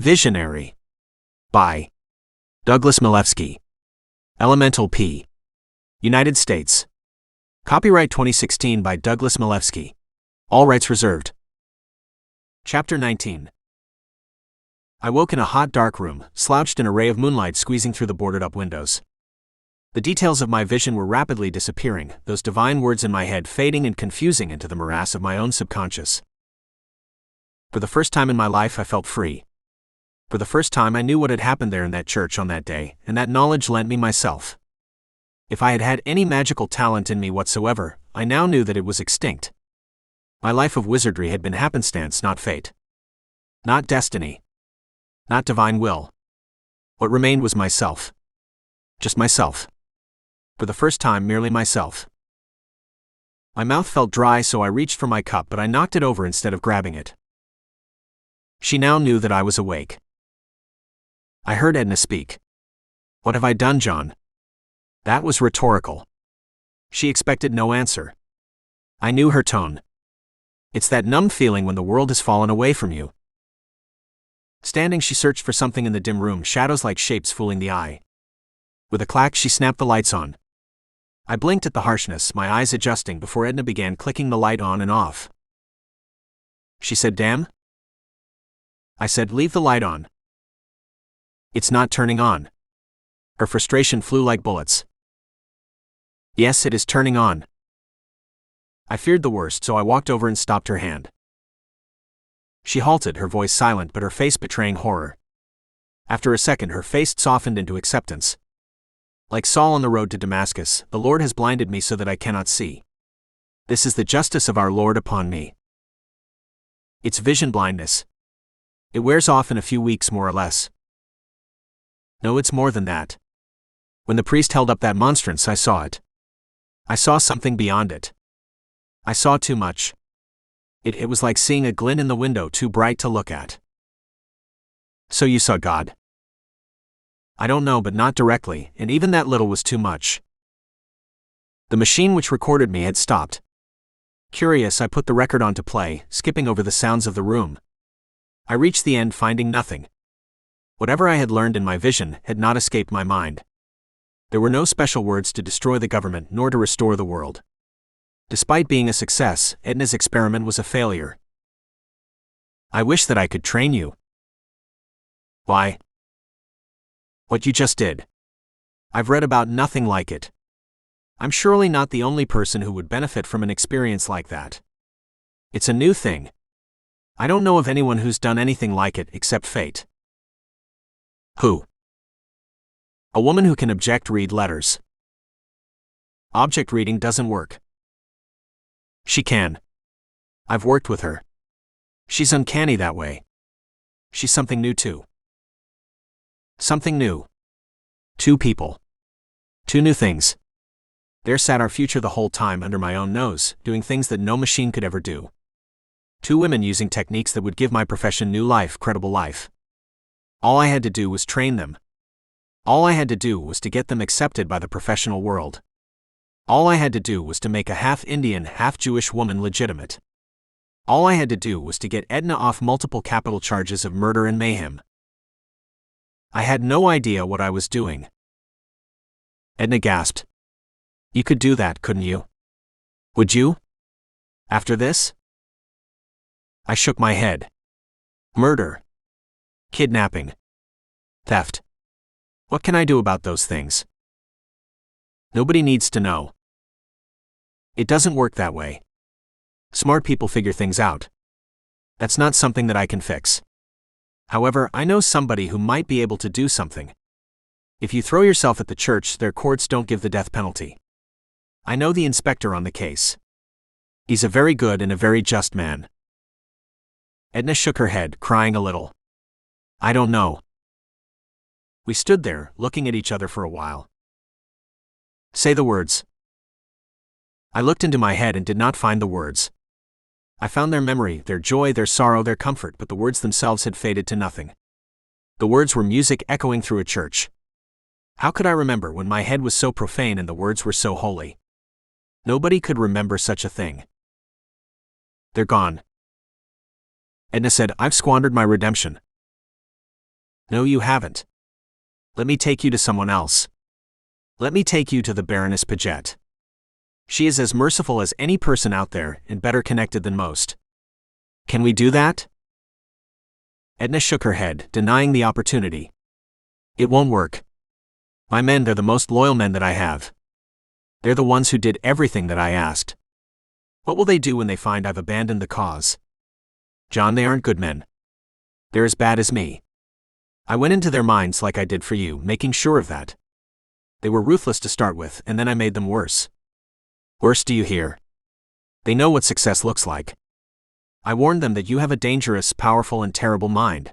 Visionary. By Douglas Milewski. Elemental P. United States. Copyright 2016 by Douglas Milewski. All rights reserved. Chapter 19. I woke in a hot dark room, slouched in a ray of moonlight squeezing through the boarded-up windows. The details of my vision were rapidly disappearing, those divine words in my head fading and confusing into the morass of my own subconscious. For the first time in my life I felt free. For the first time I knew what had happened there in that church on that day, and that knowledge lent me myself. If I had had any magical talent in me whatsoever, I now knew that it was extinct. My life of wizardry had been happenstance, not fate. Not destiny. Not divine will. What remained was myself. Just myself. For the first time, merely myself. My mouth felt dry, so I reached for my cup, but I knocked it over instead of grabbing it. She now knew that I was awake. I heard Edna speak. "What have I done, John?" That was rhetorical. She expected no answer. I knew her tone. It's that numb feeling when the world has fallen away from you. Standing, she searched for something in the dim room, shadows like shapes fooling the eye. With a clack, she snapped the lights on. I blinked at the harshness, my eyes adjusting before Edna began clicking the light on and off. She said, "Damn?" I said, "Leave the light on." "It's not turning on." Her frustration flew like bullets. "Yes, it is turning on." I feared the worst, so I walked over and stopped her hand. She halted, her voice silent but her face betraying horror. After a second, her face softened into acceptance. Like Saul on the road to Damascus, the Lord has blinded me so that I cannot see. This is the justice of our Lord upon me. It's vision blindness. It wears off in a few weeks, more or less. No, it's more than that. When the priest held up that monstrance, I saw it. I saw something beyond it. I saw too much. It was like seeing a glint in the window too bright to look at. "So you saw God?" "I don't know, but not directly, and even that little was too much." The machine which recorded me had stopped. Curious, I put the record on to play, skipping over the sounds of the room. I reached the end, finding nothing. Whatever I had learned in my vision had not escaped my mind. There were no special words to destroy the government nor to restore the world. Despite being a success, Edna's experiment was a failure. "I wish that I could train you." "Why?" "What you just did. I've read about nothing like it. I'm surely not the only person who would benefit from an experience like that. It's a new thing. I don't know of anyone who's done anything like it except fate." "Who?" "A woman who can read letters." "Object reading doesn't work." "She can. I've worked with her. She's uncanny that way. She's something new too." "Something new." Two people. Two new things. There sat our future the whole time under my own nose, doing things that no machine could ever do. Two women using techniques that would give my profession new life, credible life. All I had to do was train them. All I had to do was to get them accepted by the professional world. All I had to do was to make a half-Indian, half-Jewish woman legitimate. All I had to do was to get Edna off multiple capital charges of murder and mayhem. I had no idea what I was doing. Edna gasped. "You could do that, couldn't you? Would you? After this?" I shook my head. Murder. Kidnapping. Theft. What can I do about those things? Nobody needs to know. It doesn't work that way. Smart people figure things out. That's not something that I can fix. However, I know somebody who might be able to do something. If you throw yourself at the church, their courts don't give the death penalty. I know the inspector on the case. He's a very good and a very just man." Edna shook her head, crying a little. "I don't know." We stood there, looking at each other for a while. "Say the words." I looked into my head and did not find the words. I found their memory, their joy, their sorrow, their comfort, but the words themselves had faded to nothing. The words were music echoing through a church. How could I remember when my head was so profane and the words were so holy? Nobody could remember such a thing. "They're gone." Edna said, "I've squandered my redemption." No, you haven't. Let me take you to someone else. Let me take you to the Baroness Paget. She is as merciful as any person out there and better connected than most. Can we do that? Edna shook her head, denying the opportunity. It won't work. My men, they're the most loyal men that I have. They're the ones who did everything that I asked. What will they do when they find I've abandoned the cause? John, they aren't good men. They're as bad as me. I went into their minds like I did for you, making sure of that. They were ruthless to start with, and then I made them worse. Worse, do you hear? They know what success looks like. I warned them that you have a dangerous, powerful, and terrible mind.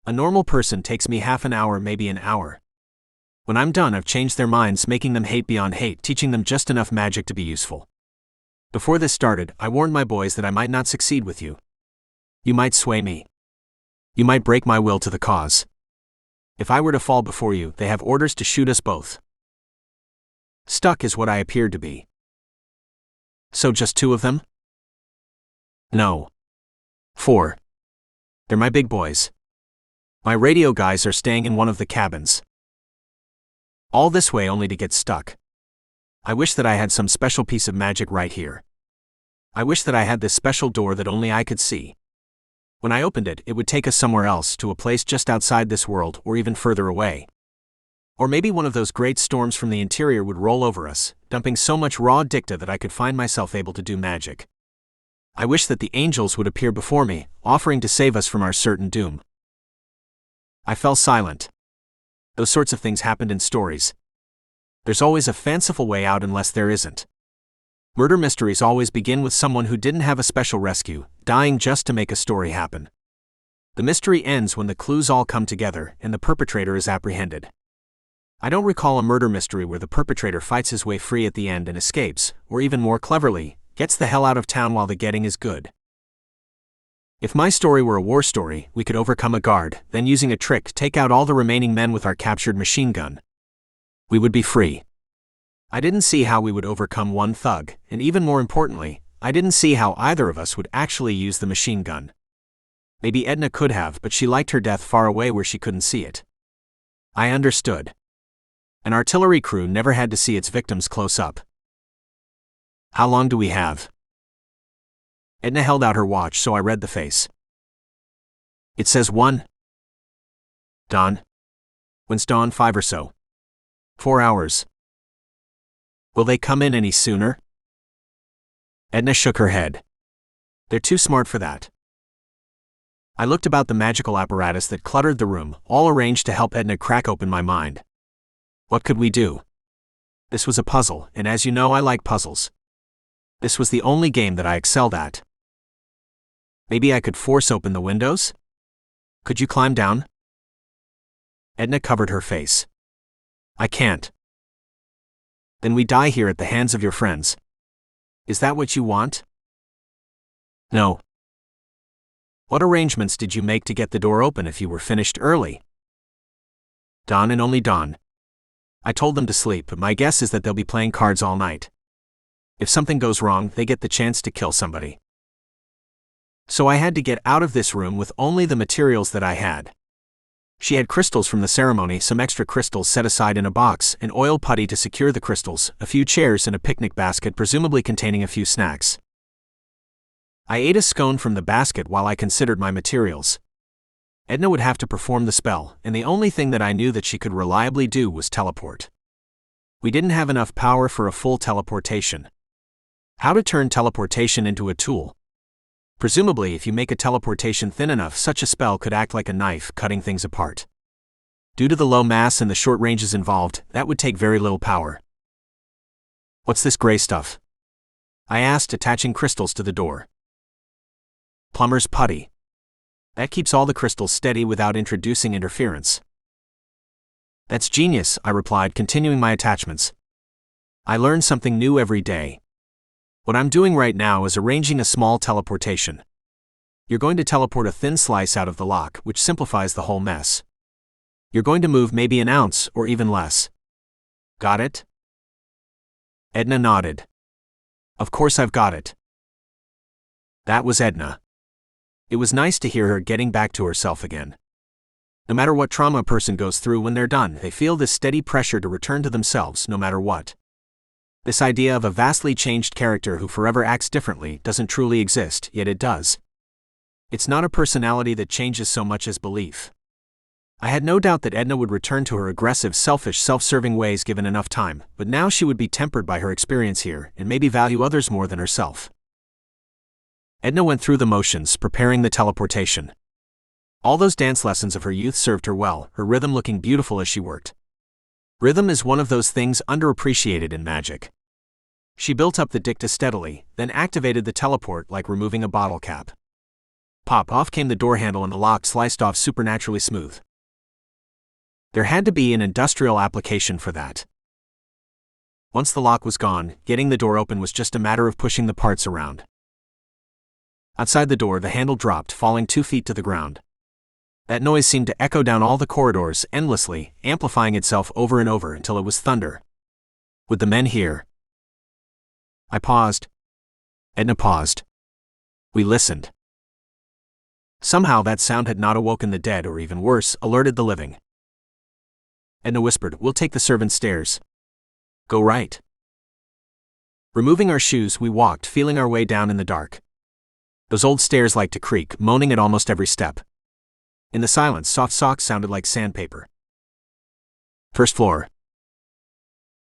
A normal person takes me half an hour, maybe an hour. When I'm done, I've changed their minds, making them hate beyond hate, teaching them just enough magic to be useful. Before this started, I warned my boys that I might not succeed with you. You might sway me. You might break my will to the cause. If I were to fall before you, they have orders to shoot us both. Stuck is what I appeared to be. So just 2 of them? No. 4. They're my big boys. My radio guys are staying in one of the cabins. All this way only to get stuck. I wish that I had some special piece of magic right here. I wish that I had this special door that only I could see. When I opened it, it would take us somewhere else, to a place just outside this world, or even further away. Or maybe one of those great storms from the interior would roll over us, dumping so much raw dicta that I could find myself able to do magic. I wish that the angels would appear before me, offering to save us from our certain doom. I fell silent. Those sorts of things happened in stories. There's always a fanciful way out unless there isn't. Murder mysteries always begin with someone who didn't have a special rescue, dying just to make a story happen. The mystery ends when the clues all come together and the perpetrator is apprehended. I don't recall a murder mystery where the perpetrator fights his way free at the end and escapes, or even more cleverly, gets the hell out of town while the getting is good. If my story were a war story, we could overcome a guard, then using a trick take out all the remaining men with our captured machine gun. We would be free. I didn't see how we would overcome one thug, and even more importantly, I didn't see how either of us would actually use the machine gun. Maybe Edna could have, but she liked her death far away where she couldn't see it. I understood. An artillery crew never had to see its victims close up. How long do we have? Edna held out her watch, so I read the face. It says 1. Dawn. When's dawn? 5 or so. 4 hours. Will they come in any sooner? Edna shook her head. They're too smart for that. I looked about the magical apparatus that cluttered the room, all arranged to help Edna crack open my mind. What could we do? This was a puzzle, and as you know, I like puzzles. This was the only game that I excelled at. Maybe I could force open the windows? Could you climb down? Edna covered her face. I can't. Then we die here at the hands of your friends. Is that what you want? No. What arrangements did you make to get the door open if you were finished early? Dawn and only dawn. I told them to sleep, but my guess is that they'll be playing cards all night. If something goes wrong, they get the chance to kill somebody. So I had to get out of this room with only the materials that I had. She had crystals from the ceremony, some extra crystals set aside in a box, an oil putty to secure the crystals, a few chairs and a picnic basket presumably containing a few snacks. I ate a scone from the basket while I considered my materials. Edna would have to perform the spell, and the only thing that I knew that she could reliably do was teleport. We didn't have enough power for a full teleportation. How to turn teleportation into a tool? Presumably, if you make a teleportation thin enough, such a spell could act like a knife, cutting things apart. Due to the low mass and the short ranges involved, that would take very little power. What's this gray stuff? I asked, attaching crystals to the door. Plumber's putty. That keeps all the crystals steady without introducing interference. That's genius, I replied, continuing my attachments. I learn something new every day. What I'm doing right now is arranging a small teleportation. You're going to teleport a thin slice out of the lock, which simplifies the whole mess. You're going to move maybe an ounce, or even less. Got it? Edna nodded. Of course I've got it. That was Edna. It was nice to hear her getting back to herself again. No matter what trauma a person goes through, when they're done, they feel this steady pressure to return to themselves no matter what. This idea of a vastly changed character who forever acts differently doesn't truly exist, yet it does. It's not a personality that changes so much as belief. I had no doubt that Edna would return to her aggressive, selfish, self-serving ways given enough time, but now she would be tempered by her experience here and maybe value others more than herself. Edna went through the motions, preparing the teleportation. All those dance lessons of her youth served her well, her rhythm looking beautiful as she worked. Rhythm is one of those things underappreciated in magic. She built up the dicta steadily, then activated the teleport like removing a bottle cap. Pop! Off came the door handle and the lock sliced off supernaturally smooth. There had to be an industrial application for that. Once the lock was gone, getting the door open was just a matter of pushing the parts around. Outside the door, the handle dropped, falling 2 feet to the ground. That noise seemed to echo down all the corridors endlessly, amplifying itself over and over until it was thunder. Would the men hear? I paused. Edna paused. We listened. Somehow that sound had not awoken the dead, or even worse, alerted the living. Edna whispered, "We'll take the servants' stairs." "Go right." Removing our shoes, we walked, feeling our way down in the dark. Those old stairs liked to creak, moaning at almost every step. In the silence, soft socks sounded like sandpaper. "First floor."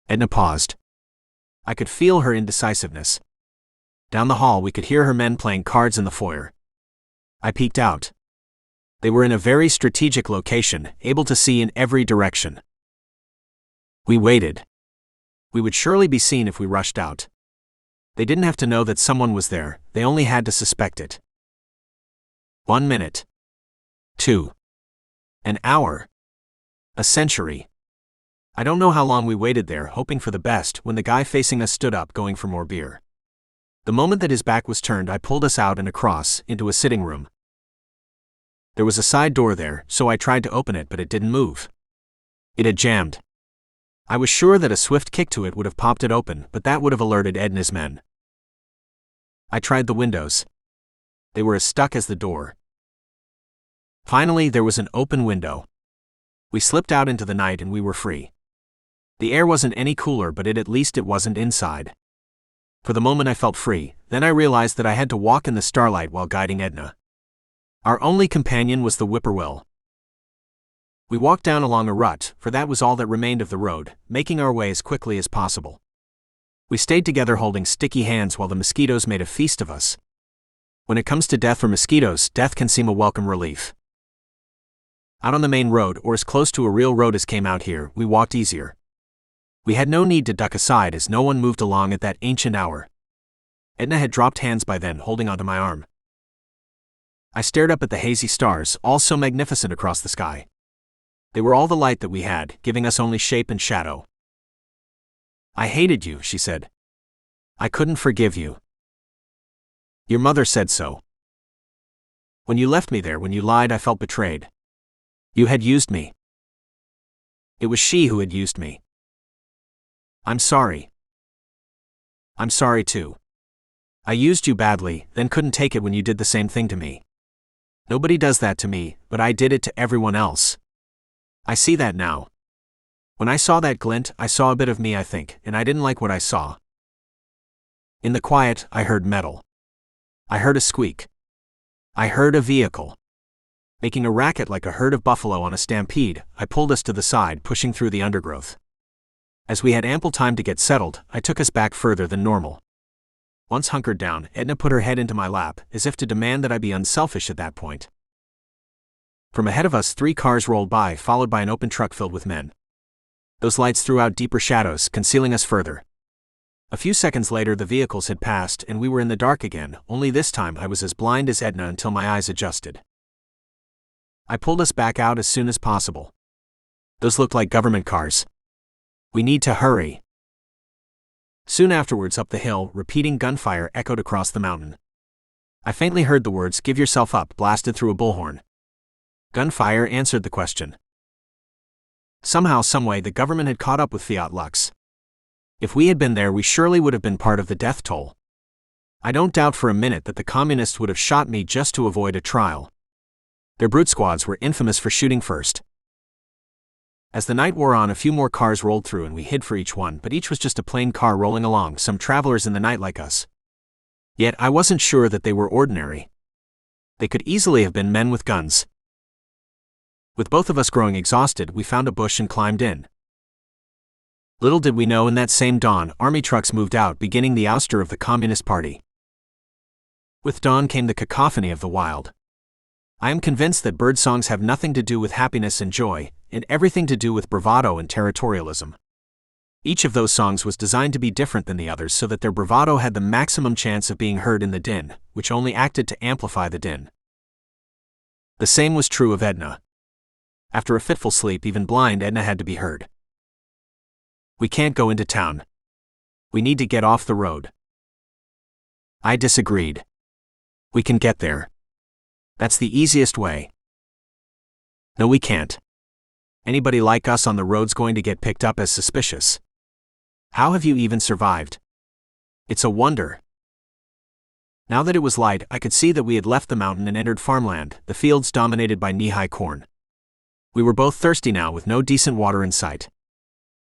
Edna paused. I could feel her indecisiveness. Down the hall, we could hear her men playing cards in the foyer. I peeked out. They were in a very strategic location, able to see in every direction. We waited. We would surely be seen if we rushed out. They didn't have to know that someone was there, they only had to suspect it. 1 minute. 2. An hour. A century. I don't know how long we waited there, hoping for the best, when the guy facing us stood up, going for more beer. The moment that his back was turned, I pulled us out and across, into a sitting room. There was a side door there, so I tried to open it, but it didn't move. It had jammed. I was sure that a swift kick to it would have popped it open, but that would have alerted Edna's men. I tried the windows. They were as stuck as the door. Finally, there was an open window. We slipped out into the night and we were free. The air wasn't any cooler, but at least it wasn't inside. For the moment I felt free, then I realized that I had to walk in the starlight while guiding Edna. Our only companion was the whippoorwill. We walked down along a rut, for that was all that remained of the road, making our way as quickly as possible. We stayed together holding sticky hands while the mosquitoes made a feast of us. When it comes to death for mosquitoes, death can seem a welcome relief. Out on the main road, or as close to a real road as came out here, we walked easier. We had no need to duck aside as no one moved along at that ancient hour. Edna had dropped hands by then, holding onto my arm. I stared up at the hazy stars, all so magnificent across the sky. They were all the light that we had, giving us only shape and shadow. "I hated you," she said. "I couldn't forgive you. Your mother said so. When you left me there, when you lied, I felt betrayed. You had used me. It was she who had used me. I'm sorry. I'm sorry too. I used you badly, then couldn't take it when you did the same thing to me. Nobody does that to me, but I did it to everyone else. I see that now. When I saw that glint, I saw a bit of me, I think, and I didn't like what I saw." In the quiet, I heard metal. I heard a squeak. I heard a vehicle. Making a racket like a herd of buffalo on a stampede, I pulled us to the side, pushing through the undergrowth. As we had ample time to get settled, I took us back further than normal. Once hunkered down, Edna put her head into my lap, as if to demand that I be unselfish at that point. From ahead of us, 3 cars rolled by, followed by an open truck filled with men. Those lights threw out deeper shadows, concealing us further. A few seconds later, the vehicles had passed and we were in the dark again, only this time I was as blind as Edna until my eyes adjusted. I pulled us back out as soon as possible. Those looked like government cars. We need to hurry. Soon afterwards, up the hill, repeating gunfire echoed across the mountain. I faintly heard the words, "Give yourself up," blasted through a bullhorn. Gunfire answered the question. Somehow, someway, the government had caught up with Fiat Lux. If we had been there, we surely would have been part of the death toll. I don't doubt for a minute that the communists would have shot me just to avoid a trial. Their brute squads were infamous for shooting first. As the night wore on, a few more cars rolled through and we hid for each one, but each was just a plain car rolling along, some travelers in the night like us. Yet I wasn't sure that they were ordinary. They could easily have been men with guns. With both of us growing exhausted, we found a bush and climbed in. Little did we know, in that same dawn, army trucks moved out, beginning the ouster of the Communist Party. With dawn came the cacophony of the wild. I am convinced that bird songs have nothing to do with happiness and joy, and everything to do with bravado and territorialism. Each of those songs was designed to be different than the others so that their bravado had the maximum chance of being heard in the din, which only acted to amplify the din. The same was true of Edna. After a fitful sleep, even blind Edna had to be heard. We can't go into town. We need to get off the road. I disagreed. We can get there. That's the easiest way. No, we can't. Anybody like us on the road's going to get picked up as suspicious. How have you even survived? It's a wonder. Now that it was light, I could see that we had left the mountain and entered farmland, the fields dominated by knee-high corn. We were both thirsty now, with no decent water in sight.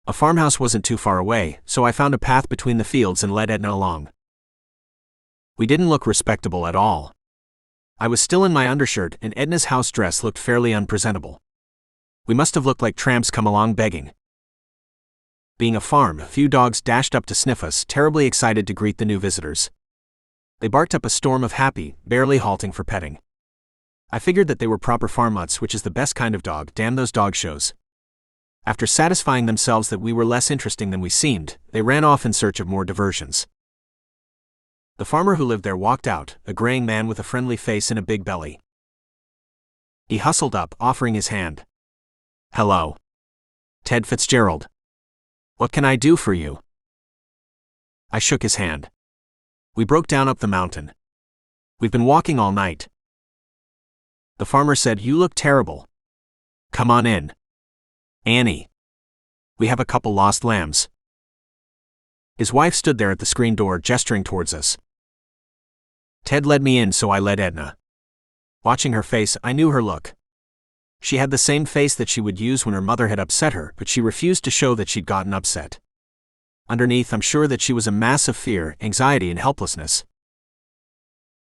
A farmhouse wasn't too far away, so I found a path between the fields and led Edna along. We didn't look respectable at all. I was still in my undershirt, and Edna's house dress looked fairly unpresentable. We must have looked like tramps come along begging. Being a farm, a few dogs dashed up to sniff us, terribly excited to greet the new visitors. They barked up a storm of happy, barely halting for petting. I figured that they were proper farm mutts, which is the best kind of dog. Damn those dog shows. After satisfying themselves that we were less interesting than we seemed, they ran off in search of more diversions. The farmer who lived there walked out, a graying man with a friendly face and a big belly. He hustled up, offering his hand. Hello. Ted Fitzgerald. What can I do for you? I shook his hand. We broke down up the mountain. We've been walking all night. The farmer said, You look terrible. Come on in. Annie. We have a couple lost lambs. His wife stood there at the screen door, gesturing towards us. Ted led me in, so I led Edna. Watching her face, I knew her look. She had the same face that she would use when her mother had upset her, but she refused to show that she'd gotten upset. Underneath, I'm sure that she was a mass of fear, anxiety, and helplessness.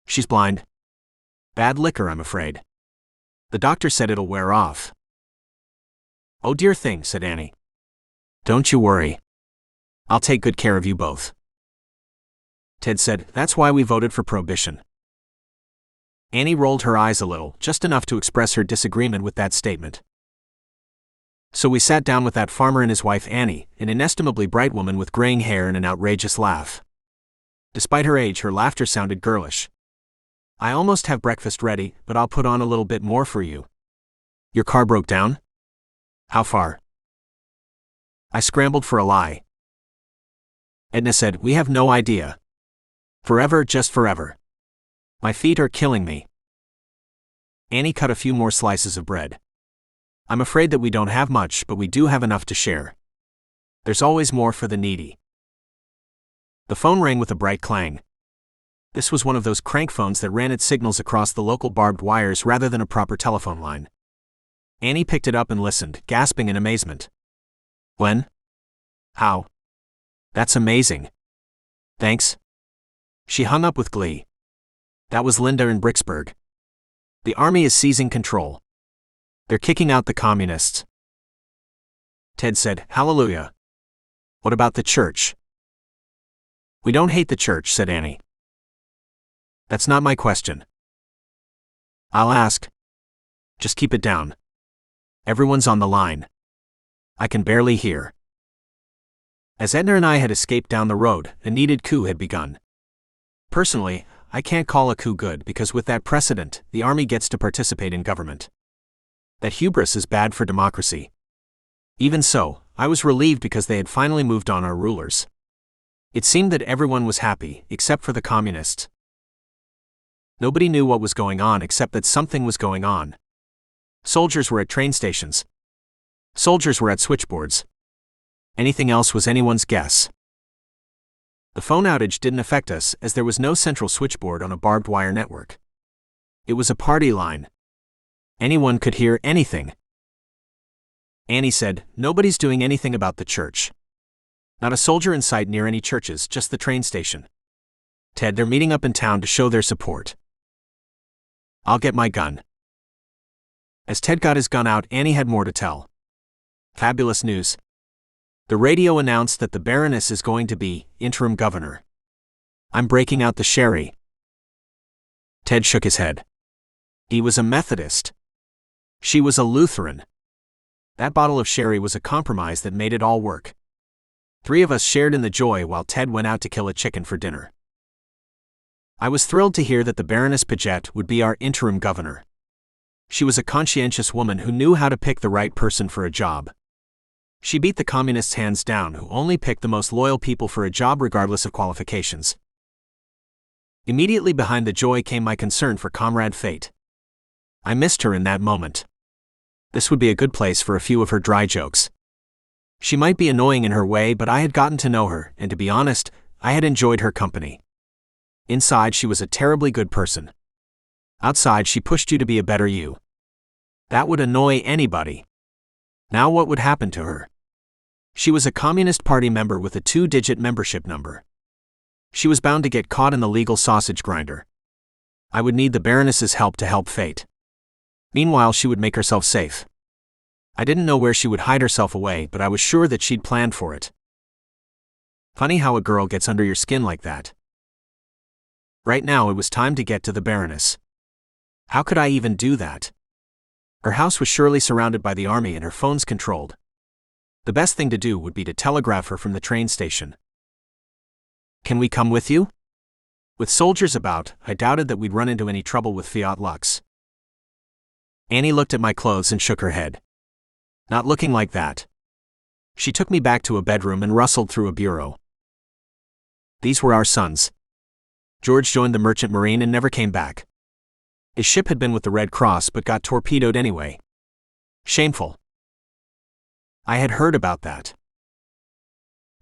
She's blind. Bad liquor, I'm afraid. The doctor said it'll wear off. Oh dear thing, said Annie. Don't you worry. I'll take good care of you both. Ted said, That's why we voted for prohibition. Annie rolled her eyes a little, just enough to express her disagreement with that statement. So we sat down with that farmer and his wife Annie, an inestimably bright woman with graying hair and an outrageous laugh. Despite her age, her laughter sounded girlish. I almost have breakfast ready, but I'll put on a little bit more for you. Your car broke down? How far? I scrambled for a lie. Edna said, We have no idea. Forever, just forever. My feet are killing me. Annie cut a few more slices of bread. I'm afraid that we don't have much, but we do have enough to share. There's always more for the needy. The phone rang with a bright clang. This was one of those crank phones that ran its signals across the local barbed wires rather than a proper telephone line. Annie picked it up and listened, gasping in amazement. When? How? That's amazing. Thanks. She hung up with glee. That was Linda in Bricksburg. The army is seizing control. They're kicking out the communists. Ted said, Hallelujah. What about the church? We don't hate the church, said Annie. That's not my question. I'll ask. Just keep it down. Everyone's on the line. I can barely hear. As Edna and I had escaped down the road, a needed coup had begun. Personally, I can't call a coup good because with that precedent, the army gets to participate in government. That hubris is bad for democracy. Even so, I was relieved because they had finally moved on our rulers. It seemed that everyone was happy, except for the communists. Nobody knew what was going on except that something was going on. Soldiers were at train stations. Soldiers were at switchboards. Anything else was anyone's guess. The phone outage didn't affect us as there was no central switchboard on a barbed wire network. It was a party line. Anyone could hear anything. Annie said, "Nobody's doing anything about the church. Not a soldier in sight near any churches, just the train station. Ted, they're meeting up in town to show their support." "I'll get my gun." As Ted got his gun out, Annie had more to tell. Fabulous news. The radio announced that the Baroness is going to be interim governor. "I'm breaking out the sherry." Ted shook his head. He was a Methodist. She was a Lutheran. That bottle of sherry was a compromise that made it all work. 3 of us shared in the joy while Ted went out to kill a chicken for dinner. I was thrilled to hear that the Baroness Paget would be our interim governor. She was a conscientious woman who knew how to pick the right person for a job. She beat the communists hands down, who only picked the most loyal people for a job regardless of qualifications. Immediately behind the joy came my concern for Comrade Fate. I missed her in that moment. This would be a good place for a few of her dry jokes. She might be annoying in her way, but I had gotten to know her, and to be honest, I had enjoyed her company. Inside, she was a terribly good person. Outside, she pushed you to be a better you. That would annoy anybody. Now what would happen to her? She was a Communist Party member with a 2-digit membership number. She was bound to get caught in the legal sausage grinder. I would need the Baroness's help to help Fate. Meanwhile, she would make herself safe. I didn't know where she would hide herself away, but I was sure that she'd planned for it. Funny how a girl gets under your skin like that. Right now it was time to get to the Baroness. How could I even do that? Her house was surely surrounded by the army and her phones controlled. The best thing to do would be to telegraph her from the train station. "Can we come with you?" With soldiers about, I doubted that we'd run into any trouble with Fiat Lux. Annie looked at my clothes and shook her head. Not looking like that. She took me back to a bedroom and rustled through a bureau. These were our sons. George joined the Merchant Marine and never came back. His ship had been with the Red Cross but got torpedoed anyway. Shameful. I had heard about that.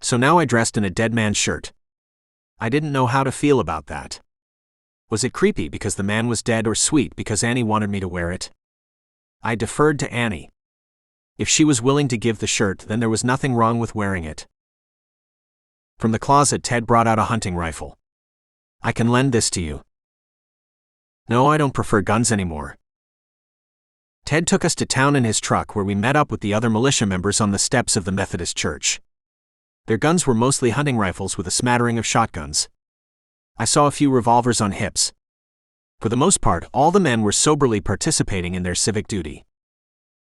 So now I dressed in a dead man's shirt. I didn't know how to feel about that. Was it creepy because the man was dead, or sweet because Annie wanted me to wear it? I deferred to Annie. If she was willing to give the shirt, then there was nothing wrong with wearing it. From the closet, Ted brought out a hunting rifle. "I can lend this to you." "No, I don't prefer guns anymore." Ted took us to town in his truck, where we met up with the other militia members on the steps of the Methodist church. Their guns were mostly hunting rifles with a smattering of shotguns. I saw a few revolvers on hips. For the most part, all the men were soberly participating in their civic duty.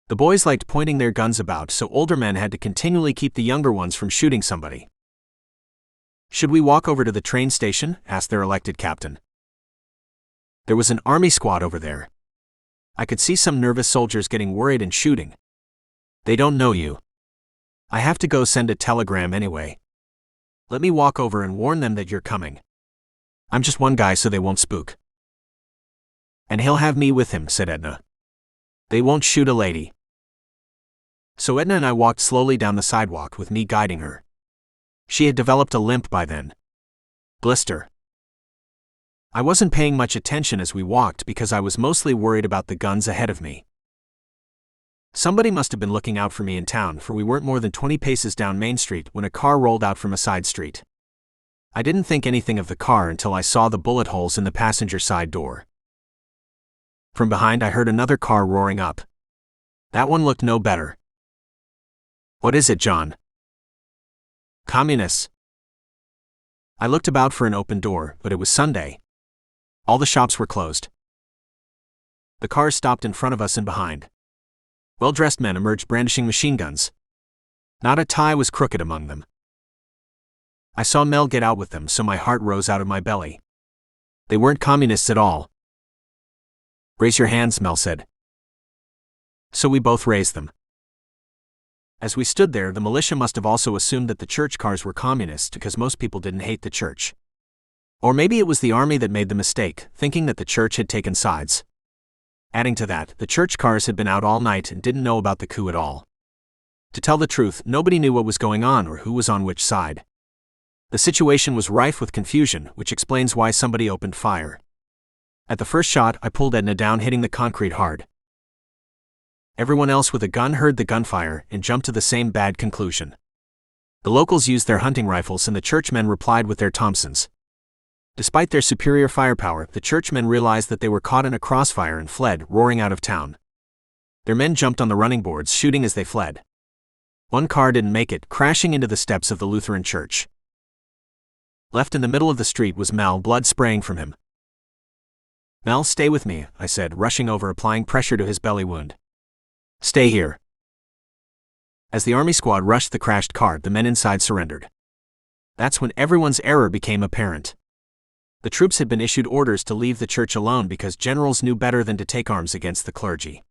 The boys liked pointing their guns about, so older men had to continually keep the younger ones from shooting somebody. "Should we walk over to the train station?" asked their elected captain. There was an army squad over there. I could see some nervous soldiers getting worried and shooting. "They don't know you." "I have to go send a telegram anyway. Let me walk over and warn them that you're coming. I'm just one guy, so they won't spook." "And he'll have me with him," said Edna. "They won't shoot a lady." So Edna and I walked slowly down the sidewalk, with me guiding her. She had developed a limp by then. Blister. I wasn't paying much attention as we walked because I was mostly worried about the guns ahead of me. Somebody must have been looking out for me in town, for we weren't more than 20 paces down Main Street when a car rolled out from a side street. I didn't think anything of the car until I saw the bullet holes in the passenger side door. From behind, I heard another car roaring up. That one looked no better. "What is it, John?" "Communists." I looked about for an open door, but it was Sunday. All the shops were closed. The cars stopped in front of us and behind. Well-dressed men emerged brandishing machine guns. Not a tie was crooked among them. I saw Mel get out with them, so my heart rose out of my belly. They weren't communists at all. "Raise your hands," Mel said. So we both raised them. As we stood there, the militia must have also assumed that the church cars were communists, because most people didn't hate the church. Or maybe it was the army that made the mistake, thinking that the church had taken sides. Adding to that, the church cars had been out all night and didn't know about the coup at all. To tell the truth, nobody knew what was going on or who was on which side. The situation was rife with confusion, which explains why somebody opened fire. At the first shot, I pulled Edna down, hitting the concrete hard. Everyone else with a gun heard the gunfire and jumped to the same bad conclusion. The locals used their hunting rifles and the churchmen replied with their Thompsons. Despite their superior firepower, the churchmen realized that they were caught in a crossfire and fled, roaring out of town. Their men jumped on the running boards, shooting as they fled. One car didn't make it, crashing into the steps of the Lutheran church. Left in the middle of the street was Mel, blood spraying from him. "Mel, stay with me," I said, rushing over, applying pressure to his belly wound. "Stay here." As the army squad rushed the crashed car, the men inside surrendered. That's when everyone's error became apparent. The troops had been issued orders to leave the church alone because generals knew better than to take arms against the clergy.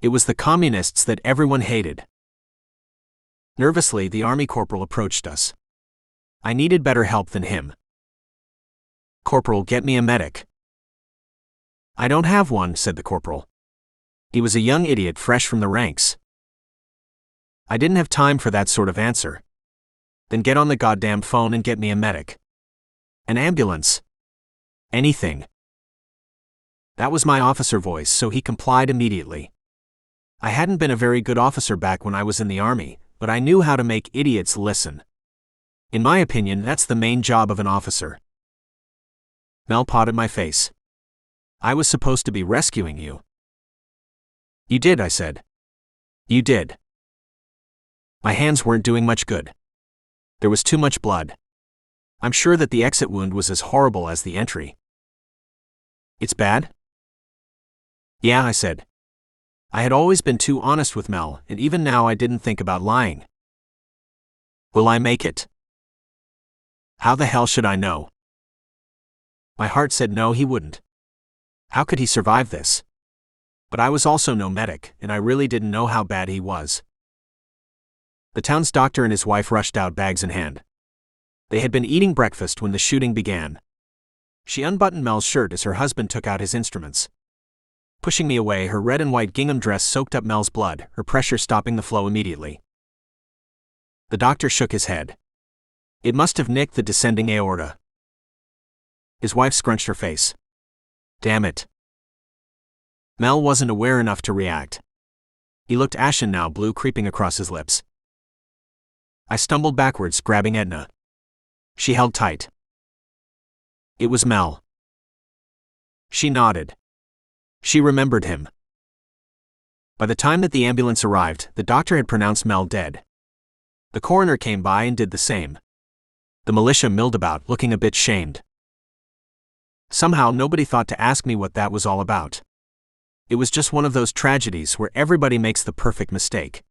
It was the communists that everyone hated. Nervously, the army corporal approached us. I needed better help than him. "Corporal, get me a medic." "I don't have one," said the corporal. He was a young idiot fresh from the ranks. I didn't have time for that sort of answer. "Then get on the goddamn phone and get me a medic. An ambulance. Anything." That was my officer voice, so he complied immediately. I hadn't been a very good officer back when I was in the army, but I knew how to make idiots listen. In my opinion, that's the main job of an officer. Mel pawed my face. "I was supposed to be rescuing you." "You did," I said. "You did." My hands weren't doing much good. There was too much blood. I'm sure that the exit wound was as horrible as the entry. "It's bad?" "Yeah," I said. I had always been too honest with Mel, and even now I didn't think about lying. "Will I make it?" "How the hell should I know?" My heart said no, he wouldn't. How could he survive this? But I was also no medic, and I really didn't know how bad he was. The town's doctor and his wife rushed out, bags in hand. They had been eating breakfast when the shooting began. She unbuttoned Mel's shirt as her husband took out his instruments. Pushing me away, her red and white gingham dress soaked up Mel's blood, her pressure stopping the flow immediately. The doctor shook his head. "It must have nicked the descending aorta." His wife scrunched her face. "Damn it." Mel wasn't aware enough to react. He looked ashen now, blue creeping across his lips. I stumbled backwards, grabbing Edna. She held tight. It was Mel. She nodded. She remembered him. By the time that the ambulance arrived, the doctor had pronounced Mel dead. The coroner came by and did the same. The militia milled about, looking a bit shamed. Somehow nobody thought to ask me what that was all about. It was just one of those tragedies where everybody makes the perfect mistake.